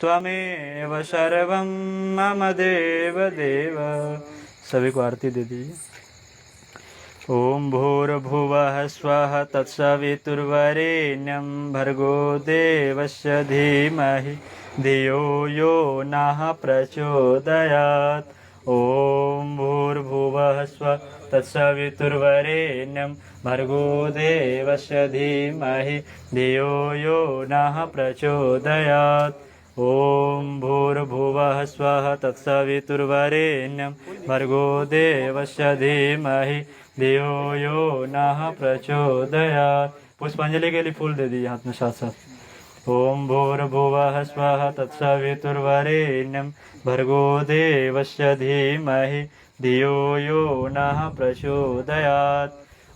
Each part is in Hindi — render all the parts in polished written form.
त्वमेव सर्वं मम देव देव। सभी को आरती दे दीजिए। ओम भूर्भुवः स्वः तत्सवितुर्वरेण्यं भर्गो देवस्य धीमहि धियो यो नः प्रचोदयात्। ओम भूर्भुवः स्वः तत्सवितुर्वरेण्यं भर्गो देवस्य धीमहि धियो यो नः प्रचोदयात्। ओम भूर्भुवः स्वः तत्सवितुर्वरेण्यं भर्गो देवस्य धीमहि धियो यो नः प्रचोदयात्। पुष्पांजलि के लिए फूल दे दीजिए हाथ में साथ साथ। ओम भूर्भुवः स्वः तत्सवितुर्वरेण्यं भर्गो देवस्य धीमहि धियो यो नः प्रचोदयात्।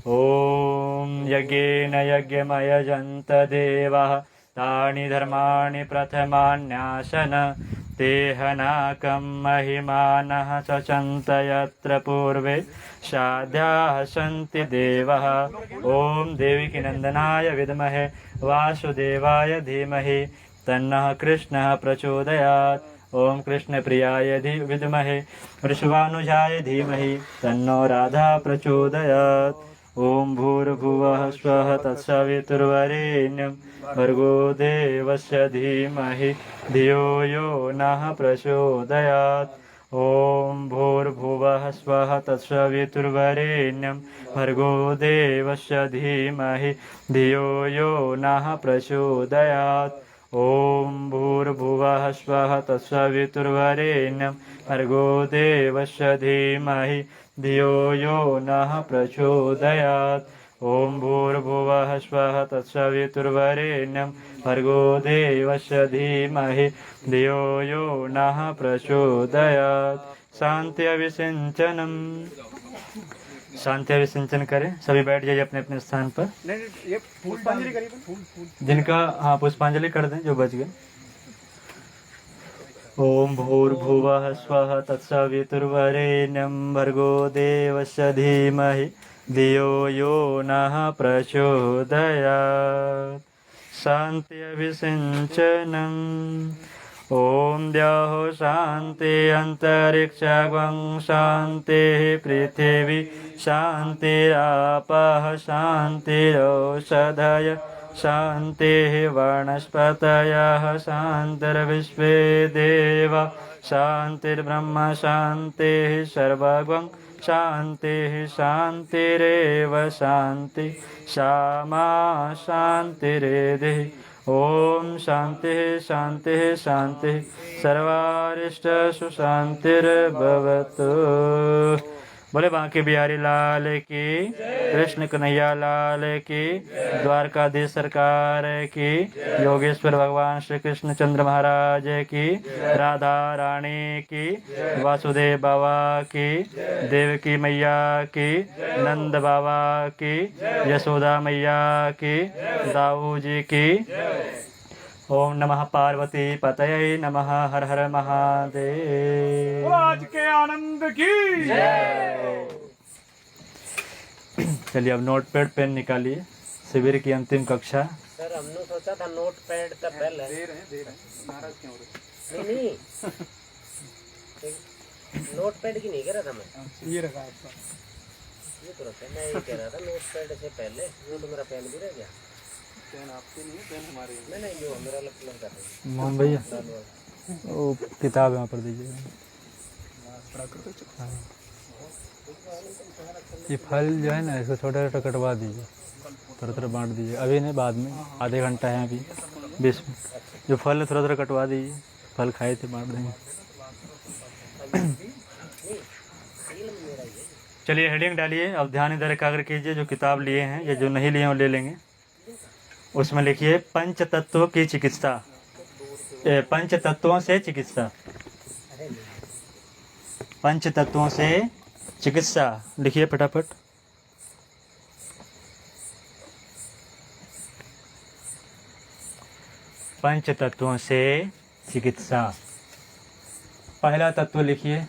ओम यज्ञेन यज्ञमयजन्त देवाः तानि धर्माणि प्रथमान्यासन तेहनाकं महिमानः सचन्त यत्र पूर्वे साध्याः सन्ति देवः। ओम देवकी नंदनाय विद्महे वासुदेवाय धीमहि तन्नः कृष्णः प्रचोदयात्। ओम कृष्ण प्रियाय विद्महे वृषभानुजाय धीमहि तन्नो राधा प्रचोदयात्। ओम भूर्भुवः स्वः तत्सवितुर्वरेण्यं भर्गो देवस्य धीमहि धियो यो नः प्रचोदयात्। ओम भूर्भुवः स्वः तत्सवितुर्वरेण्यं भर्गो देवस्य धीमहि धियो यो नः प्रचोदयात्। ओम भूर्भुवः स्वः तत्सवितुर्वरेण्यं भर्गो देवस्य धीमहि धियो यो नः प्रचोदयात्। ओम भूर्भुवः स्वः तत्सवितुर्वरेण्यं भर्गो देवस्य धीमहि धियो यो नः प्रचोदयात्। शांति अभिसिंचनम। शांति अभिसिंचन करें। सभी बैठ जाइए अपने अपने स्थान पर। नहीं, ये पुष्पांजलि करिए। जिनका हाँ पुष्पांजलि कर दें जो बच गए। ओम भूर्भुवः स्वः तत्सवितुर्वरेण्यं भर्गो देवस्य धीमहि धियो यो नः प्रचोदयात्। शान्ति अभिसिंचनम्। ओम द्यौः शान्ति अन्तरिक्षं शान्तिः पृथिवी शान्तिरापः शान्तिरौषधयः शान्तिः वनस्पतयः शान्तिर्विश्वे देवा शान्तिर्ब्रह्म शान्तिः सर्वगं शान्तिः शान्तिरेव शान्ति सामा शान्तिरेधिः। ओम शान्तिः शान्तिः शान्तिः सर्वारिष्टसु शान्तिर्भवतु। बोले बांके बिहारी लाल की, कृष्ण कन्हैया लाल की, द्वारकाधीश सरकार की, योगेश्वर भगवान श्री कृष्ण चंद्र महाराज की, राधा रानी की, वासुदेव बाबा की, देवकी मैया की, नंद बाबा की, यशोदा मैया की, दाऊ जी की। ओम नमः पार्वती पतये नमः। हर हर महादेव। आज के आनंद की जय। चलिए अब नोट पैड पेन निकालिए। शिविर की अंतिम कक्षा। सर हमने सोचा था नोट पैड का पहले दे रहे नाराज क्यों हो रहे? नहीं नोट पैड की नहीं कह रहा था मैं। ये रखा आपका। ये तो रखा मैं ये कह रहा था नोट पैड से पहले वो तो मेरा पेन भी रह गया। पेन आपके नहीं है, पेन हमारे हैं। नहीं नहीं जो मेरा अलग कर रहा मोहन भैया वो किताब यहाँ पर दीजिएगा। हाँ। ये फल जो है ना इसको छोटा छोटा कटवा दीजिए, थोड़ा थोड़ा बांट दीजिए। अभी नहीं बाद में, आधे घंटा है अभी 20 मिनट। जो फल है थोड़ा थोड़ा कटवा दीजिए। फल खाए थे बांट देंगे। चलिए हेडिंग डालिए। अब ध्यान इधर एकाग्र कीजिए। जो किताब लिए हैं या जो नहीं लिए हैं वो ले लेंगे। उसमें लिखिए पंच तत्वों की चिकित्सा। पंच तत्वों से चिकित्सा। पंच तत्वों से चिकित्सा लिखिए फटाफट। पंच तत्वों से चिकित्सा। पहला तत्व लिखिए।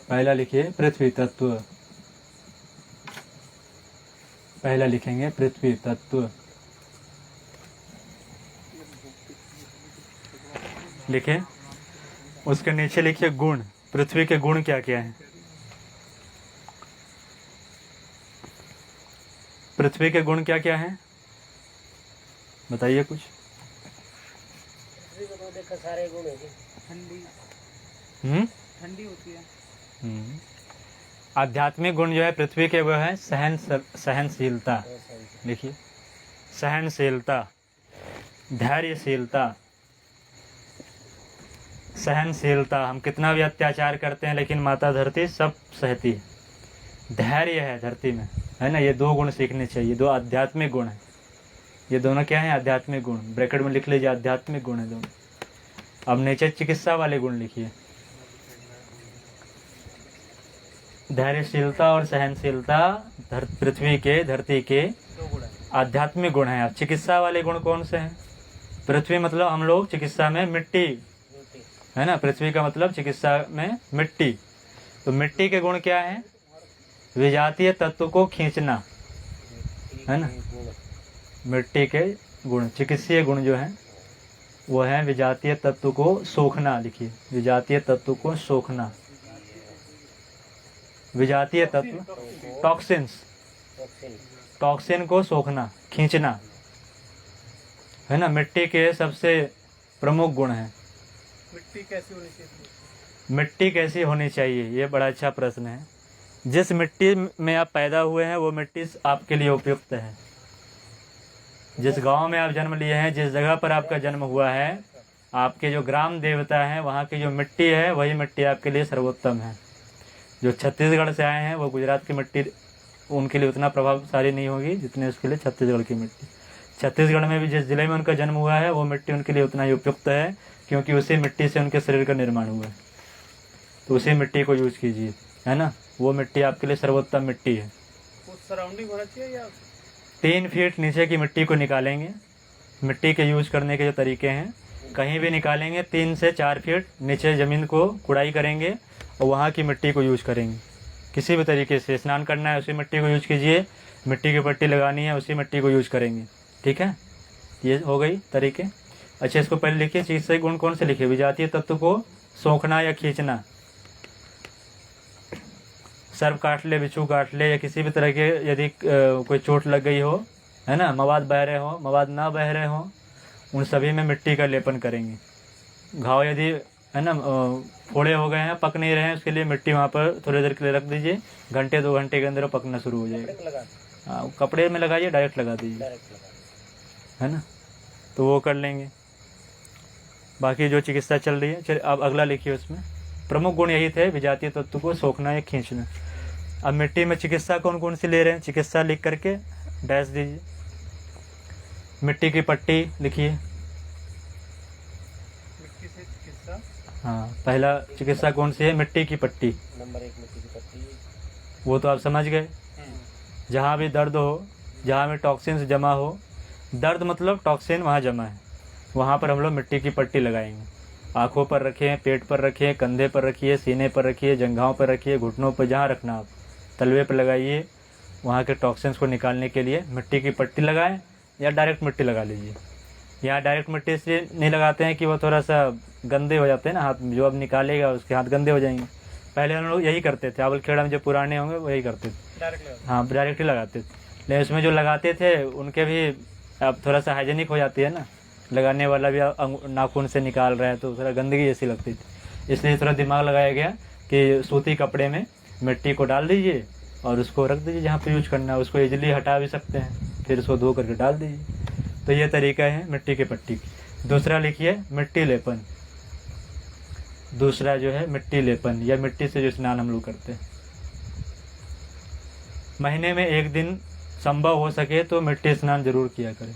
पहला लिखिए पृथ्वी तत्व। पहला लिखेंगे पृथ्वी तत्व। लिखे। उसके नीचे लिखिए गुण। पृथ्वी के गुण क्या क्या हैं? पृथ्वी के गुण क्या क्या हैं, बताइए कुछ। पृथ्वी को तो देखा सारे गुण है जी। ठंडी हम्म ठंडी होती है। आध्यात्मिक गुण जो है पृथ्वी के वो है सहनशीलता। लिखिए, सहनशीलता, धैर्यशीलता। सहनशीलता, हम कितना भी अत्याचार करते हैं लेकिन माता धरती सब सहती है। धैर्य है धरती में, है ना। ये 2 गुण सीखने चाहिए, 2 आध्यात्मिक गुण हैं। ये दोनों क्या हैं? आध्यात्मिक गुण। ब्रैकेट में लिख लीजिए, आध्यात्मिक गुण है दोनों। अब नीचे चिकित्सा वाले गुण लिखिए। धैर्यशीलता और सहनशीलता पृथ्वी के, धरती के 2 गुण है। आध्यात्मिक गुण हैं। अब चिकित्सा वाले गुण कौन से हैं? पृथ्वी मतलब हम लोग चिकित्सा में मिट्टी, है ना। पृथ्वी का मतलब चिकित्सा में मिट्टी। तो मिट्टी के गुण क्या हैं? विजातीय तत्व को खींचना, है ना। मिट्टी के गुण, चिकित्सीय गुण जो हैं वो है विजातीय तत्व को सोखना। लिखिए, विजातीय तत्व को सोखना। विजातीय तत्व, टॉक्सिन्स, टॉक्सिन को सोखना, खींचना, है ना। मिट्टी के सबसे प्रमुख गुण हैं। मिट्टी कैसी होनी चाहिए? मिट्टी कैसी होनी चाहिए, ये बड़ा अच्छा प्रश्न है। जिस मिट्टी में आप पैदा हुए हैं वो मिट्टी आपके लिए उपयुक्त है। जिस गांव में आप जन्म लिए हैं, जिस जगह पर आपका जन्म हुआ है, आपके जो ग्राम देवता हैं वहाँ की जो मिट्टी है वही मिट्टी आपके लिए सर्वोत्तम है। जो छत्तीसगढ़ से आए हैं वो गुजरात की मिट्टी उनके लिए उतना प्रभावशाली नहीं होगी जितने उसके लिए छत्तीसगढ़ की मिट्टी। छत्तीसगढ़ में भी जिस जिले में उनका जन्म हुआ है वो मिट्टी उनके लिए उतना ही उपयुक्त है, क्योंकि उसी मिट्टी से उनके शरीर का निर्माण हुआ है। तो उसी मिट्टी को यूज कीजिए, है ना। वो मिट्टी आपके लिए सर्वोत्तम मिट्टी है। कुछ सराउंडिंग होना चाहिए या 3 फीट नीचे की मिट्टी को निकालेंगे। मिट्टी के यूज करने के जो तरीके हैं, कहीं भी निकालेंगे 3 से 4 फीट नीचे ज़मीन को खुदाई करेंगे और वहाँ की मिट्टी को यूज करेंगे। किसी भी तरीके से स्नान करना है उसी मिट्टी को यूज कीजिए, मिट्टी की पट्टी लगानी है उसी मिट्टी को यूज करेंगे। ठीक है, ये हो गई तरीके। अच्छा, इसको पहले लिखिए, चिकित्सीय गुण कौन से लिखे? विजातीय तत्व को सोखना या खींचना। सर्प काट ले, बिच्छू काट ले, या किसी भी तरह के यदि कोई चोट लग गई हो, है ना, मवाद बह रहे हो, मवाद ना बह रहे हो, उन सभी में मिट्टी का लेपन करेंगे। घाव यदि, है ना, फोड़े हो गए हैं, पक नहीं रहे हैं, उसके लिए मिट्टी वहाँ पर थोड़ी देर के लिए रख दीजिए। घंटे 2 घंटे के अंदर वो पकना शुरू हो जाएगा। हाँ, कपड़े में लगाइए, डायरेक्ट लगा दीजिए, है ना, तो वो कर लेंगे। बाकी जो चिकित्सा चल रही है, चलिए अब अगला लिखिए। उसमें प्रमुख गुण यही थे, विजातीय तत्व को सोखना या खींचना। अब मिट्टी में चिकित्सा कौन कौन सी ले रहे हैं, चिकित्सा लिख करके डैश दीजिए। मिट्टी की पट्टी लिखिए। मिट्टी से चिकित्सा? हाँ, पहला चिकित्सा कौन सी है? मिट्टी की पट्टी। नंबर 1 मिट्टी की पट्टी। वो तो आप समझ गए। जहाँ भी दर्द हो, जहाँ भी टॉक्सिन्स जमा हो, दर्द मतलब टॉक्सिन वहाँ जमा है, वहाँ पर हम लोग मिट्टी की पट्टी लगाएंगे। आँखों पर रखें, पेट पर रखिए, कंधे पर रखिए, सीने पर रखिए, जंघाओं पर रखिए, घुटनों पर, जहाँ रखना आप, तलवे पर लगाइए। वहाँ के टॉक्सिन्स को निकालने के लिए मिट्टी की पट्टी लगाएं या डायरेक्ट मिट्टी लगा लीजिए। यहाँ डायरेक्ट मिट्टी से नहीं लगाते हैं कि वो थोड़ा सा गंदे हो जाते हैं ना हाथ, जो अब निकालेगा उसके हाथ गंदे हो जाएंगे। पहले हम लोग यही करते थे, आवल खेड़ा में जो पुराने होंगे वो यही करते थे। हाँ, डायरेक्ट ही लगाते थे। लेकिन उसमें जो लगाते थे उनके भी अब थोड़ा सा हाइजीनिक हो जाती है ना, लगाने वाला भी नाखून से निकाल रहा है तो थोड़ा गंदगी जैसी लगती थी। इसलिए थोड़ा दिमाग लगाया गया कि सूती कपड़े में मिट्टी को डाल दीजिए और उसको रख दीजिए जहाँ पे यूज करना है। उसको इजीली हटा भी सकते हैं, फिर उसको धो करके डाल दीजिए। तो ये तरीका है मिट्टी की पट्टी की। दूसरा लिखिए, मिट्टी लेपन। दूसरा जो है मिट्टी लेपन, या मिट्टी से जो स्नान हम लोग करते हैं। महीने में 1 दिन संभव हो सके तो मिट्टी स्नान जरूर किया करें,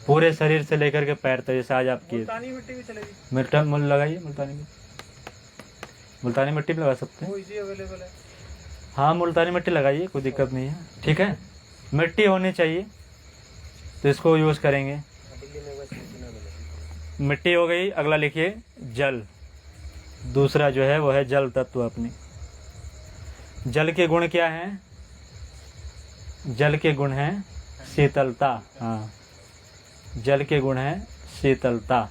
पूरे शरीर से लेकर के पैर तक, जैसे आज आप किए। मुल्तानी मिट्टी भी चलेगी? मुल्तानी लगाइए, मुल्तानी मिट्टी भी लगा सकते हैं। वो इजी अवेलेबल है। हाँ, मुल्तानी मिट्टी लगाइए, कोई दिक्कत नहीं है। ठीक है, मिट्टी होनी चाहिए तो इसको यूज़ करेंगे। मिट्टी हो गई। अगला लिखिए, जल। दूसरा जो है वो है जल तत्व अपनी। जल के गुण क्या हैं? जल के गुण हैं शीतलता। हाँ, जल के गुण हैं शीतलता।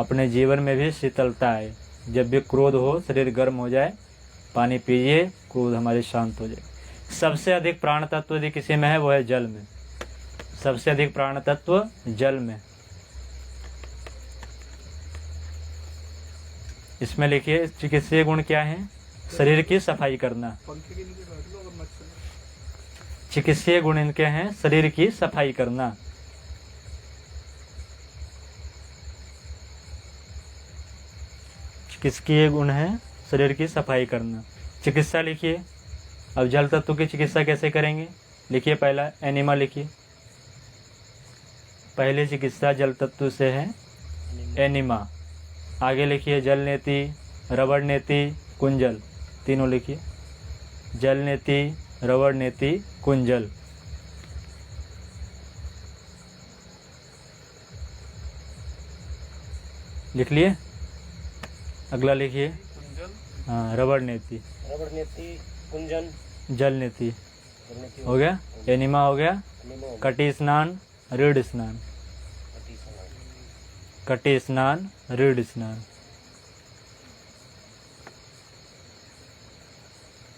अपने जीवन में भी शीतलता आए। जब भी क्रोध हो, शरीर गर्म हो जाए, पानी पीजिए, क्रोध हमारे शांत हो जाए। सबसे अधिक प्राण तत्व यदि किसी में है वो है जल में। सबसे अधिक प्राण तत्व जल में। इसमें लिखिए चिकित्सीय गुण क्या है? शरीर की सफाई करना। पंखे के नीचे बैठ लो अगर मच्छर। चिकित्सीय गुण इनके हैं शरीर की सफाई करना। चिकित्सीय गुण है शरीर की सफाई करना। चिकित्सा लिखिए। अब जल तत्व की चिकित्सा कैसे करेंगे? लिखिए पहला एनिमा लिखिए। पहली चिकित्सा जल तत्व से है एनिमा। आगे लिखिए जल नेति, रबड़ नेति, कुंजल। तीनों लिखिए। जल नेति, रबड़ नेति, कुंजल। लिख लिए? अगला लिखिए। कुंजल, हाँ, रबड़ नेति, रबड़ नेति, कुंजन, जल नेति जल नेति हो गया। एनिमा हो गया। निमो, कटी स्नान, रीढ़ स्नान। कटी समान, कटी स्नान, रीढ़ स्नान।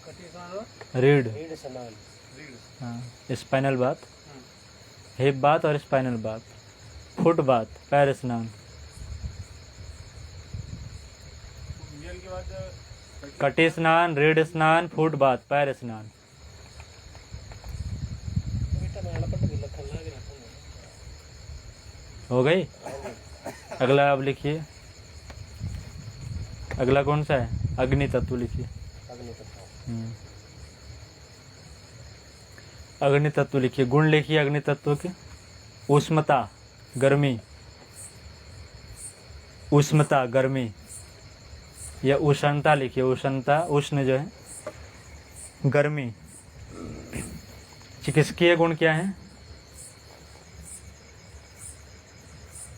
कटी सारा, रीढ़, रीढ़ समान, रीढ़। हाँ, स्पाइनल बात, हिप बात और स्पाइनल बात। फुट बात, पैर स्नान। कुंजल के बाद कटी स्नान, रीढ़ स्नान, फुट बात, पैर स्नान। बेटा मैं पट भी लखन लाग रहा हो गई। अगला अब लिखिए। अगला कौन सा है? अग्नि तत्व लिखिए। अग्नि तत्व, अग्नि तत्व लिखिए। गुण लिखिए अग्नि तत्व के। उष्मता, गर्मी। उष्मता, गर्मी। या उष्णता लिखिए। उष्णता, उष्ण जो है गर्मी। चिकित्सकीय गुण क्या है?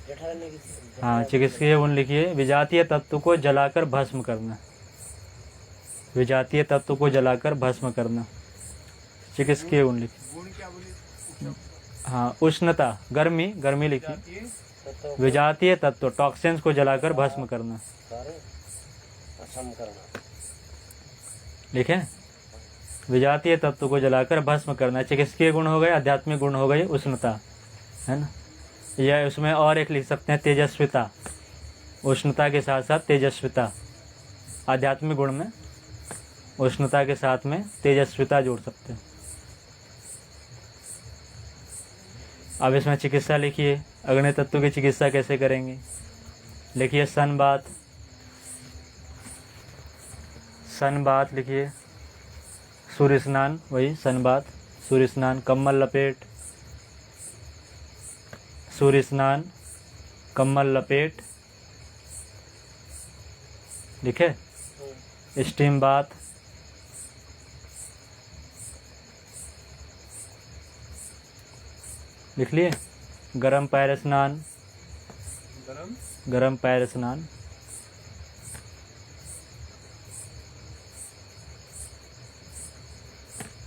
जठराग्नि की, हाँ, चिकित्सकीय गुण लिखिए। विजातीय तत्व को जलाकर भस्म करना। विजातीय तत्व को जलाकर भस्म करना। चिकित्सकीय गुण लिखिए। गुण क्या बोले? हाँ, उष्णता, गर्मी, गर्मी लिखिए। जाती है तत्व विजातीय तत्व, टॉक्सिन्स को जलाकर भस्म करना। सारे असम करना, लिखे? विजातीय तत्व को जलाकर भस्म करना। चिकित्सकीय गुण हो गए। आध्यात्मिक गुण हो गए उष्णता, है ना। या उसमें और एक लिख सकते हैं तेजस्विता। उष्णता के साथ साथ तेजस्विता। आध्यात्मिक गुण में उष्णता के साथ में तेजस्विता जोड़ सकते हैं। अब इसमें चिकित्सा लिखिए। अग्नि तत्व की चिकित्सा कैसे करेंगे? लिखिए सन बात। सन बात लिखिए। सूर्य स्नान, वही सन बात, सूर्य स्नान। कम्बल लपेट, सूर्य स्नान, कम्बल लपेट। लिखे? स्टीम बात। लिख लिए? गरम पैर स्नान, गरम, गरम पैर स्नान।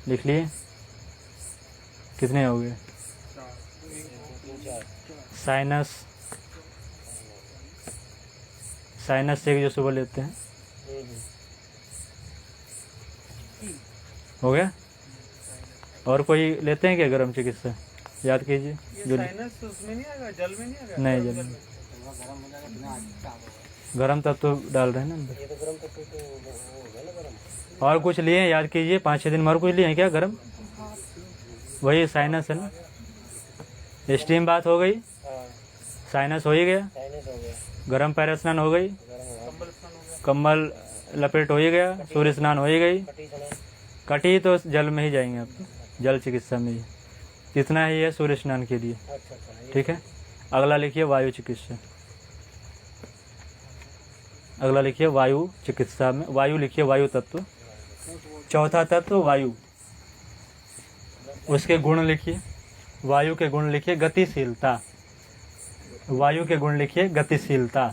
लिख लिए? कितने हो गए? चार, तीन चार, साइनस, साइनस से जो सुबह लेते हैं। हो गया? और कोई लेते हैं क्या गरम चिकित्सा? याद कीजिए। ये जो साइनस उसमें नहीं आएगा, जल में नहीं आएगा? नहीं, गरम जल में। गरम तत्व डाल रहे हैं ना अंदर। ये तो गरम तत्व तो वो हो गया ना गरम, और कुछ लिए हैं? याद कीजिए। 5-6 दिन में और कुछ लिए हैं क्या गरम? वही साइनस है ना। स्टीम बात हो गई, हाँ, साइनस हो ही गया, साइनस हो गया, गरम पैर स्नान हो गई, गरम हो गया, कंबल स्नान हो गया। कम्बल लपेट हो ही गया, सूर्य स्नान हो ही गई। कटी स्नान, कटी तो जल में ही जाएंगे आप, जल चिकित्सा में ही। इतना ही है सूर्य स्नान के लिए। अच्छा अच्छा, ठीक है। अगला लिखिए वायु चिकित्सा। अगला लिखिए वायु चिकित्सा में। वायु लिखिए वायु तत्व। चौथा तत्व वायु। उसके गुण लिखिए। वायु के गुण लिखिए गतिशीलता। वायु के गुण लिखिए गतिशीलता।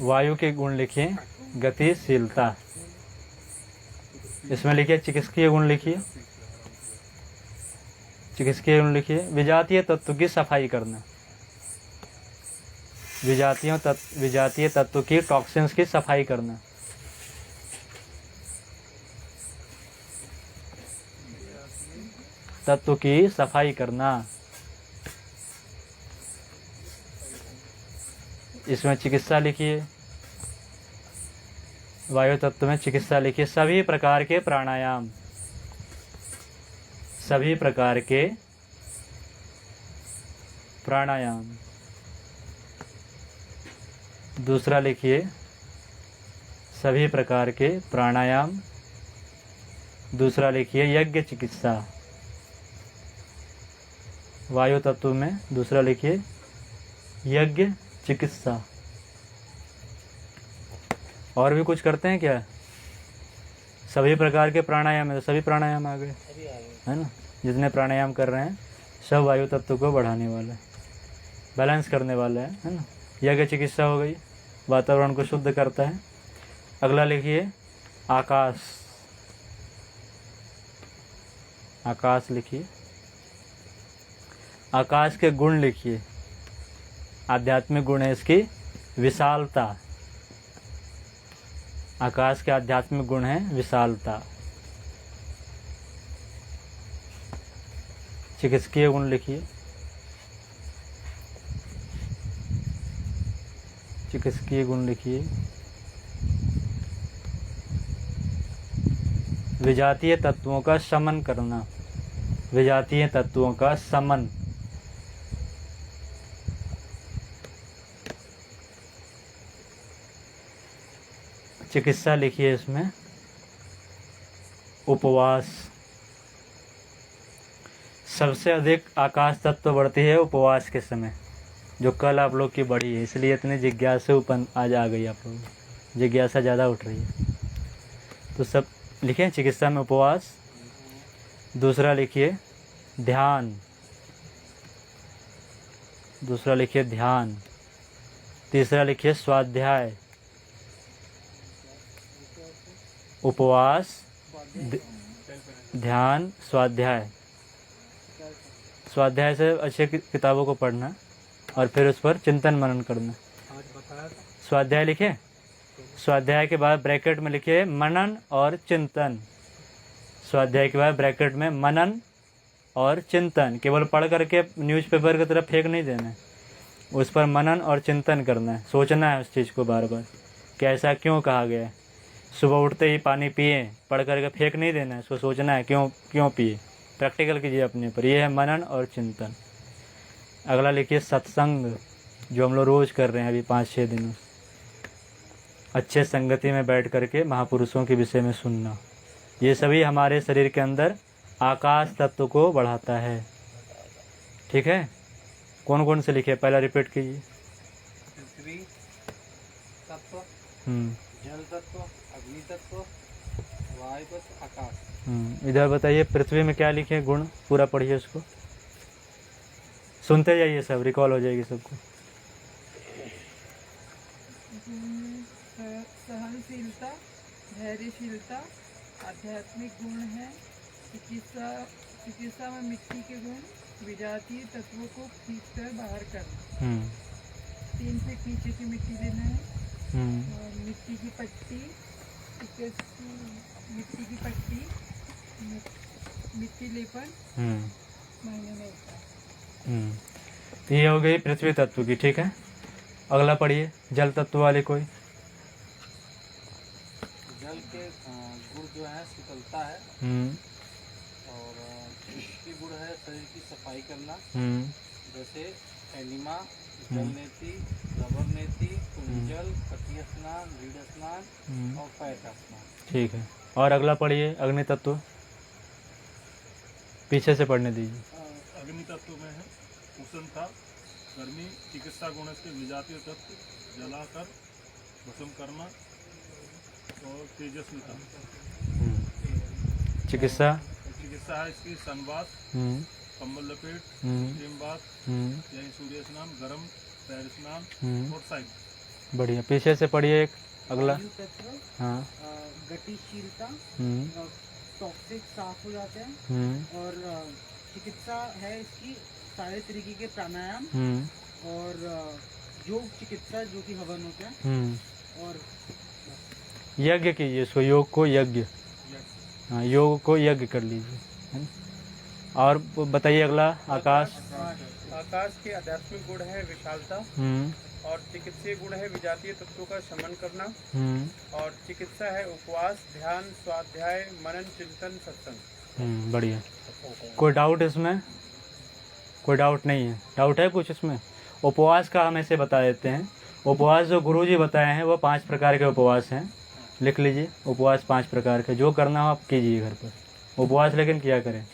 वायु के गुण लिखिए गतिशीलता। इसमें लिखिए चिकित्सकीय गुण लिखिए। चिकित्सकीय गुण लिखिए विजातीय तत्व की सफाई करना। विजातीय तत्व की टॉक्सिन्स की सफाई करना। तत्व की सफाई करना। इसमें चिकित्सा लिखिए, वायु तत्व में चिकित्सा लिखिए। सभी प्रकार के प्राणायाम, सभी प्रकार के प्राणायाम। दूसरा लिखिए, सभी प्रकार के प्राणायाम। दूसरा लिखिए, यज्ञ चिकित्सा। वायु तत्व में दूसरा लिखिए, यज्ञ चिकित्सा। और भी कुछ करते हैं क्या? सभी प्रकार के प्राणायाम है, तो सभी प्राणायाम आ गए, अभी आ गए। है ना। जितने प्राणायाम कर रहे हैं सब वायु तत्व को बढ़ाने वाले, बैलेंस करने वाले हैं, है ना। यज्ञ चिकित्सा हो गई, वातावरण को शुद्ध करता है। अगला लिखिए, आकाश। आकाश लिखिए। आकाश के गुण लिखिए। आध्यात्मिक गुण है इसकी विशालता। आकाश के आध्यात्मिक गुण है विशालता। चिकित्सकीय गुण लिखिए। चिकित्सकीय गुण लिखिए। विजातीय तत्वों का शमन करना। विजातीय तत्वों का शमन। चिकित्सा लिखिए इसमें, उपवास। सबसे अधिक आकाश तत्व बढ़ती है उपवास के समय, जो कल आप लोग की बढ़ी है, इसलिए इतनी जिज्ञासुपन आज आ गई, आप लोग जिज्ञासा ज़्यादा उठ रही है। तो सब लिखें, चिकित्सा में उपवास। दूसरा लिखिए ध्यान। दूसरा लिखिए ध्यान। तीसरा लिखिए स्वाध्याय। उपवास, ध्यान, स्वाध्याय। स्वाध्याय से अच्छे किताबों को पढ़ना और फिर उस पर चिंतन मनन करना। स्वाध्याय लिखे। स्वाध्याय के बाद ब्रैकेट में लिखिए मनन और चिंतन। स्वाध्याय के बाद ब्रैकेट में मनन और चिंतन। केवल पढ़ करके न्यूज़पेपर की तरफ फेंक नहीं देना है, उस पर मनन और चिंतन करना है, सोचना है उस चीज़ को बार बार कि ऐसा क्यों कहा गया है। सुबह उठते ही पानी पिए, पढ़ करके फेंक नहीं देना है, उसको सोचना है क्यों पिए, प्रैक्टिकल कीजिए अपने पर। ये है मनन और चिंतन। अगला लिखिए सत्संग, जो हम लोग रोज़ कर रहे हैं अभी 5-6 दिनों। अच्छे संगति में बैठ करके महापुरुषों के विषय में सुनना। ये सभी हमारे शरीर के अंदर आकाश तत्व को बढ़ाता है। ठीक है, कौन कौन से लिखे, पहला रिपीट कीजिए। पृथ्वी तत्व, हम्म जल तत्व, अग्नि तत्व, वायु तत्व, आकाश। इधर बताइए, पृथ्वी में क्या लिखे गुण, पूरा पढ़िए उसको, सुनते जाइए, सब रिकॉल हो जाएगी सबको। सहनशीलता, धैर्यशीलता, आध्यात्मिक गुण है। चिकित्सा में मिट्टी के गुण, विजातीय तत्वों को खींचकर बाहर करना। 3 फीट नीचे की मिट्टी लेना है और मिट्टी की पट्टी, मिट्टी लेपन महीने में एक बार। तो ये हो गई पृथ्वी तत्व की। ठीक है, अगला पढ़िए, जल तत्व वाले कोई। जल के गुण जो है शीतलता है, और इसकी गुण है शरीर की सफाई करना, जैसे एनिमा, जल नेति, रबर नेति, कुंजल, कटी स्नान, रीढ़ स्नान और पैर का स्नान। ठीक है, और अगला पढ़िए अग्नि तत्व, पीछे से पढ़ने दीजिए। अग्नि तत्व में है उष्णता, गर्मी। चिकित्सा गुण इसके विजातीय तत्व, जलाकर भस्म करना और तेजस्विता। चिकित्सा है इसकी सनबाथ, कम्बल लपेट, स्टीम बाथ, यही सूर्य स्नान, गर्म पैर स्नान और साइड। बढ़िया, पीछे से पढ़िए एक अगला। हाँ, गतिशीलता, टॉक्सिक साफ हो जाते हैं। और चिकित्सा है इसकी सारे तरीके के प्राणायाम और योग चिकित्सा जो कि हवन होता है, और यज्ञ कीजिए इसको, योग को यज्ञ, हाँ योग को यज्ञ कर लीजिए, है ना। और बताइए अगला, आकाश। आकाश के आध्यात्मिक गुण है विशालता, और चिकित्सीय गुण है विजातीय तत्वों का शमन करना, और चिकित्सा है उपवास, ध्यान, स्वाध्याय, मनन, चिंतन, सत्संग। बढ़िया। कोई डाउट इसमें? कोई डाउट नहीं है? डाउट है कुछ इसमें? उपवास का हम ऐसे बता देते हैं। उपवास जो गुरुजी बताए हैं वो 5 प्रकार के उपवास हैं, लिख लीजिए। उपवास 5 प्रकार के, जो करना हो आप कीजिए घर पर उपवास, लेकिन क्या करें?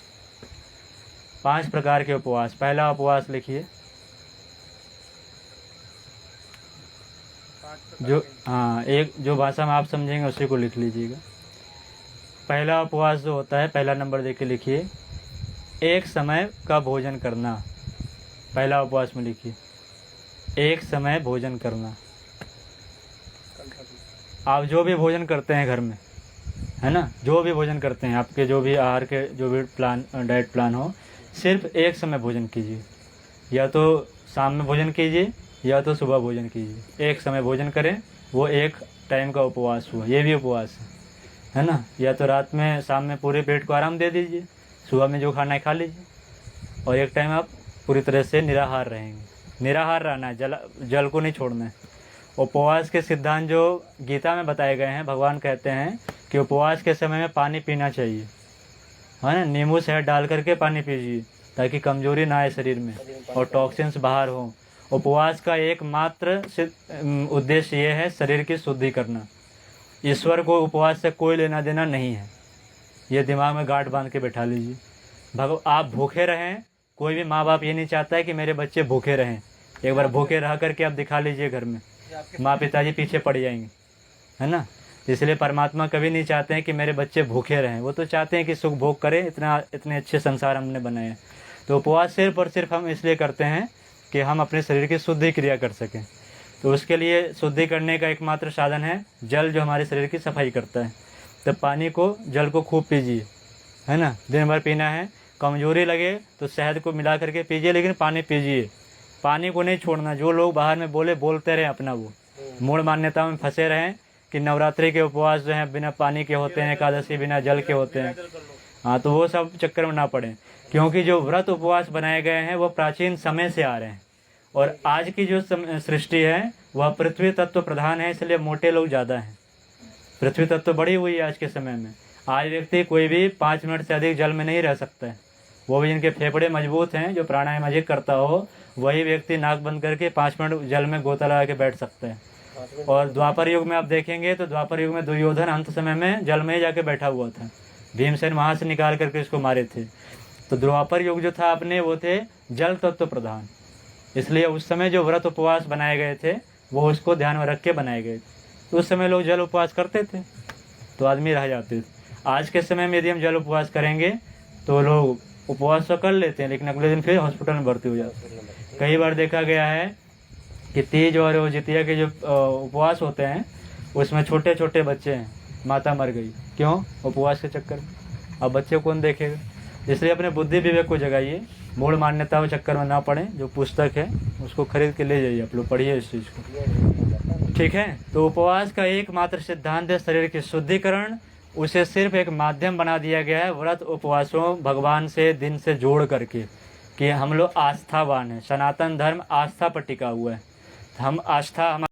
5 प्रकार के उपवास। पहला उपवास लिखिए, जो हाँ एक जो भाषा में आप समझेंगे उसी को लिख लीजिएगा। पहला उपवास जो होता है, पहला नंबर देख के लिखिए, एक समय का भोजन करना। पहला उपवास में लिखिए, एक समय भोजन करना। आप जो भी भोजन करते हैं घर में, है ना, जो भी भोजन करते हैं, आपके जो भी आहार के जो भी प्लान, डाइट प्लान हो, सिर्फ एक समय भोजन कीजिए। या तो शाम में भोजन कीजिए या तो सुबह भोजन कीजिए। एक समय भोजन करें, वो एक टाइम का उपवास हुआ, ये भी उपवास है ना। या तो रात में, शाम में पूरे पेट को आराम दे दीजिए, सुबह में जो खाना है खा लीजिए, और एक टाइम आप पूरी तरह से निराहार रहेंगे। निराहार रहना है, जल को नहीं छोड़ना है। उपवास के सिद्धांत जो गीता में बताए गए हैं, भगवान कहते हैं कि उपवास के समय में पानी पीना चाहिए, है ना। नींबू शहद डाल करके पानी पीजिए ताकि कमजोरी ना आए शरीर में और टॉक्सिन्स बाहर हो। उपवास का एकमात्र उद्देश्य ये है शरीर की शुद्धि करना। ईश्वर को उपवास से कोई लेना देना नहीं है, ये दिमाग में गांठ बांध के बैठा लीजिए। आप भूखे रहें, कोई भी माँ बाप ये नहीं चाहता है कि मेरे बच्चे भूखे रहें। एक बार भूखे रह करके आप दिखा लीजिए घर में, माँ पिताजी पीछे पड़ जाएंगे, है ना। इसलिए परमात्मा कभी नहीं चाहते हैं कि मेरे बच्चे भूखे रहें, वो तो चाहते हैं कि सुख भोग करें। इतने अच्छे संसार हमने बनाए हैं। तो उपवास सिर्फ और सिर्फ हम इसलिए करते हैं कि हम अपने शरीर की शुद्धि क्रिया कर सकें। तो उसके लिए शुद्धि करने का एकमात्र साधन है जल, जो हमारे शरीर की सफाई करता है। तो पानी को, जल को खूब पीजिए, है ना। दिन भर पीना है। कमजोरी लगे तो शहद को मिला करके पीजिए, लेकिन पानी पीजिए, पानी को नहीं छोड़ना। जो लोग बाहर में बोलते रहें अपना, वो मूढ़ मान्यताओं में फंसे रहें कि नवरात्रि के उपवास जो हैं बिना पानी के होते हैं, एकादशी बिना जल के होते हैं। हाँ, तो वो सब चक्कर में ना पड़े, क्योंकि जो व्रत उपवास बनाए गए हैं वो प्राचीन समय से आ रहे हैं। और आज की जो सृष्टि है वह पृथ्वी तत्व प्रधान है, इसलिए मोटे लोग ज़्यादा हैं। पृथ्वी तत्व बढ़ी हुई है आज के समय में। आज व्यक्ति कोई भी 5 मिनट से अधिक जल में नहीं रह सकता है। वो भी जिनके फेफड़े मजबूत हैं, जो प्राणायाम अधिक करता हो, वही व्यक्ति नाक बंद करके 5 मिनट जल में गोता लगा के बैठ सकता है। और द्वापर युग में आप देखेंगे तो द्वापर युग में दुर्योधन अंत समय में जल में ही जाके बैठा हुआ था। भीमसेन वहाँ से निकाल करके इसको मारे थे। तो द्वापर युग जो था अपने, वो थे जल तत्व प्रधान। इसलिए उस समय जो व्रत उपवास बनाए गए थे वो उसको ध्यान में रख के बनाए गए थे। तो उस समय लोग जल उपवास करते थे तो आदमी रह जाते थे। आज के समय में यदि हम जल उपवास करेंगे तो लोग उपवास तो कर लेते हैं, लेकिन अगले दिन फिर हॉस्पिटल में भर्ती हो जाते हैं। कई बार देखा गया है कि तीज और जितिया के जो उपवास होते हैं उसमें छोटे छोटे बच्चे हैं, माता मर गई, क्यों? उपवास के चक्कर। अब बच्चे कौन देखेगा? इसलिए अपने बुद्धि विवेक को जगाइए, मूढ़ मान्यताओं चक्कर में ना पड़े। जो पुस्तक है उसको खरीद के ले जाइए, आप लोग पढ़िए इस चीज़ को, ठीक है। तो उपवास का एकमात्र सिद्धांत है शरीर की शुद्धिकरण। उसे सिर्फ एक माध्यम बना दिया गया है व्रत उपवासों भगवान से दिन से जोड़ करके, कि हम लोग आस्थावान हैं। सनातन धर्म आस्था पर टिका हुआ है। हम आस्था